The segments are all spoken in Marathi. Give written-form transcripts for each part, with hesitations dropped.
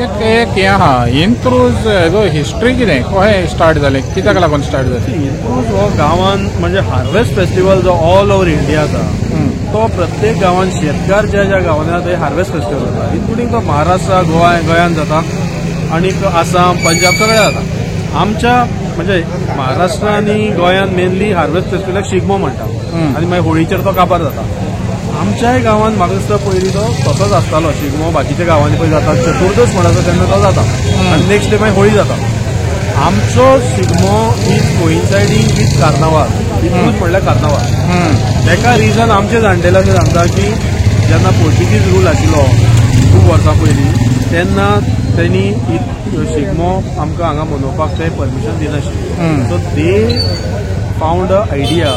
एक हें आहा इंत्रूज हेजो हिस्ट्री कितें कशें स्टार्ट जालें कित्याक लागून स्टार्ट जालें? इंत्रूज हो गांवांत म्हणजे हार्वेस्ट फेस्टिवल जो ऑल ओव्हर इंडिया जाता तो प्रत्येक गांवांत शेतकार ज्या ज्या गांवांत आसा थंय हार्वेस्ट फेस्टिवल जाता इन्क्लुडींग तो महाराष्ट्रा गोंयांत जाता आणि आसाम पंजाब सगळ्या जाता. आमच्या म्हणजे महाराष्ट्र आणि गोंयांत मेनली हार्वेस्ट फेस्टिवलाक शिगमो म्हणटा आणि मागीर होळीचेर तो काबार जाता. आमच्याय गांवांत म्हाका दिसता पयलीं तो तसोच आसतालो शिगमो बाकीच्या गांवांनी पळय जाता चतुर्दश म्हणटा तेन्ना तो जाता आनी नेक्स्ट डे मागीर होळी जाता. आमचो शिगमो इज कोइन्सायडींग वीथ कार्नावाल इतूच म्हणल्यार कार्नावाल. तेका रिजन आमचे जाणटेले अशें सांगता की जेन्ना पोर्तुगीज रूल आशिल्लो खूब वर्सां पयलीं तेन्ना त्यांनी शिगमो आमकां हांगा मनोवपाक ते परमिशन दिनाशिल्ले. सो दे फावंड अ आयडिया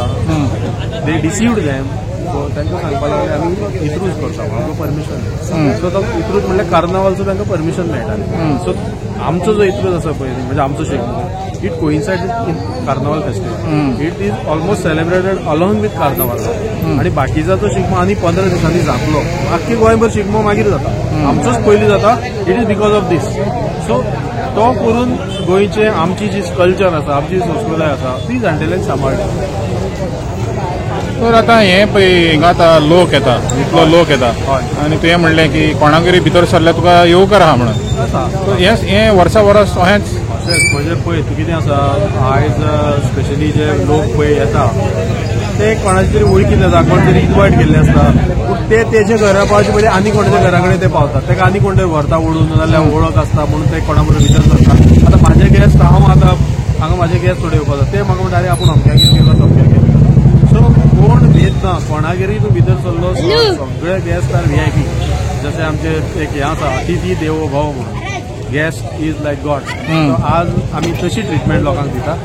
दे डिसिव्ड देम. सो तांकां सांगपाक लागले आमी इत्रूज करता आमकां परमिशन. सो तो इत्रूज म्हणल्यार कार्नावालचो तांकां परमिशन मेळटालें. सो आमचो जो इत्रूज आसा पळय म्हणजे आमचो Shigmo it coincide in carnival festival. It is almost celebrated along with carnival. आणि बाकीचो शिगमो आनी 15 दिसांनी जातलो. आख्खे गोंयभर शिगमो मागीर जाता आमचोच पयलीं जाता. It is because of this. So तो करून गोंयचे आमची जी कल्चर आसा आमची संस्कृताय आसा ती जाणटेल्यांनी सांबाळटा. तर आतां हें पळय हिंगा आतां लोक येता इतलो लोक येता आनी तुवें म्हणलें की कोणाकरी भितर सरल्यार तुका येवकार आहा म्हणून. हें वर्सा वर्स अशेंच म्हणजे पळय तूं कितें आसा आयज स्पेशली जे लोक पळय येता ते कोणाचे तरी वळखीन येता कोण तरी इन्वायट केल्ले आसता पूण ते तेजे घरा पावचे पयलीं आनी कोणाच्या घरा कडेन ते पावतात. ताका आनी कोण तरी व्हरता ओडून नाजाल्यार वळख आसता म्हणून ते कोणा बरोबर भितर सरता. आतां म्हाजे गेस्ट हांव आतां हांगा म्हाजे गेस्ट थोडे येवपाक जाता ते म्हाका म्हणटा अरे आपूण अमक्याक गेलो तमक्याक गेलो. सो कोण भेद ना कोणागेरी तूं भितर सरलो सगळे गेस्ट आर VIP. जशें आमचे एक हें आसा अतिथी देवो भव म्हणून गेस्ट इज लायक गॉड. आज आमी तशी ट्रिटमेंट लोकांक दिता.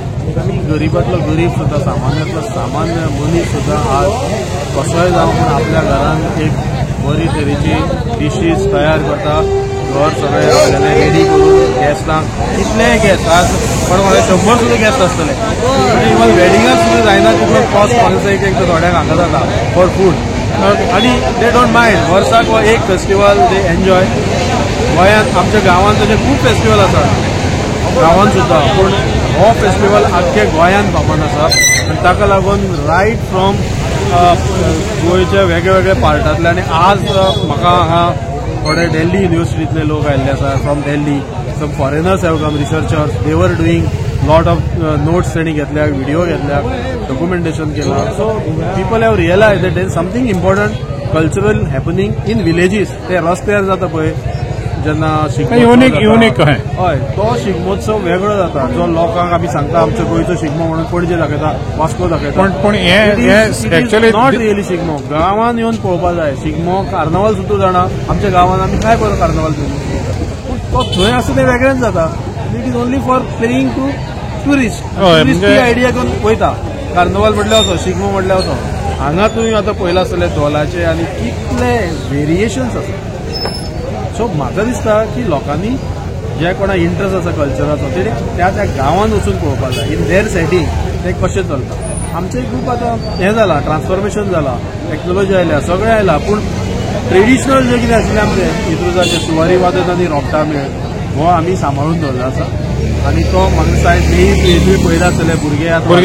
आमी गरीबांतलो गरीब सुद्दां सामान्यांतलो सामान्य मनीस सुद्दां आज कसोय जावं पूण आपल्या घरांत एक बरी तरेची डिशीज तयार करता. घर सगळें रेडी करून गेस्टांक कितलेय गेस्ट आज कोण 100 सुद्दां गेस्ट आसतले म्हणजे इवन वेडिंगाक सुद्दां जायना तितलो कॉस्ट म्हाका एक थोड्यांक हांगा जाता फॉर फूड आनी दे डोंट मायंड. वर्साक एक फेस्टिवल दे एन्जॉय. गोंयांत आमच्या गांवांत तशे खूब फेस्टिवल आसात गांवांत सुद्दां पूण हो फेस्टिवल आख्खे गोंयांत कॉमन आसा आनी ताका लागून रायट फ्रॉम गोंयच्या वेगळ्या वेगळ्या पार्टांतले आनी आज म्हाका हांगा थोडे दिल्ली युनिवर्सिटींतले लोक आयिल्ले आसा from Delhi. Some foreigners have come researchers they were doing lot of notes तेणी घेतल्याक व्हिडिओ घेतल्याक डॉक्युमेंटेशन केलां. So people have realise that there is something important cultural happening in villages. ते रस्त्यार जाता पळय जेन्ना युनिक हय तो शिगमोत्सव वेगळो जाता जो लोकांक आमी सांगता आमच्या गोंयचो शिगमो म्हणून पणजे दाखयता वास्को दाखयता. पूण एक्चुअली नॉट रियली शिगमो गांवांत येवन पळोवपाक जाय. शिगमो कार्नावाल सुद्दां जाणा आमच्या गांवांत आमी काय बरो कार्नावाल पूण तो थंय आसा ते वेगळेंच जाता. It is only for playing to tourist ती आयडिया करून वयता. कार्नावाल म्हटल्यार असो शिगमो म्हटल्यार असो. हांगा तुवें आतां पळयलां आसतलें धोलाचे आनी कितले व्हेरिएशन्स आसा. सो म्हाका दिसता की लोकांनी जे कोणा इंट्रस्ट आसा कल्चराचो ते त्या गांवांत वचून पळोवपाक जाय इन देर सेटींग ते कशें चलता. आमचे खूब आतां हें जालां ट्रान्सफॉर्मेशन जालां टॅक्नोलॉजी आयल्या सगळें आयलां पूण ट्रेडिशनल जें कितें आशिल्लें आमचें इत्रुजाचें सुवारी वादन आनी रोपटा मेळ हो आमी सांबाळून दवरला आसा. आनी तो म्हाका दिसता तुवें पळयला आसतले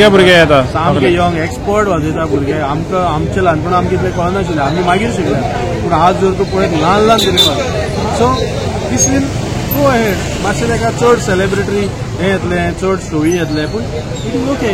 भुरगे येता सामके यंग एक्सपर्ट वाजयता भुरगे. आमकां आमचे ल्हानपण आमकां इतलें कळनाशिल्लें आमी मागीर शिकले पूण आज जर तूं पळयत ल्हान ल्हान भुरगीं. So this will go ahead. मातशें ताका चड सेलिब्रेटरी हें येतलें चड स्टोरी येतलें पूण इट इज ओके.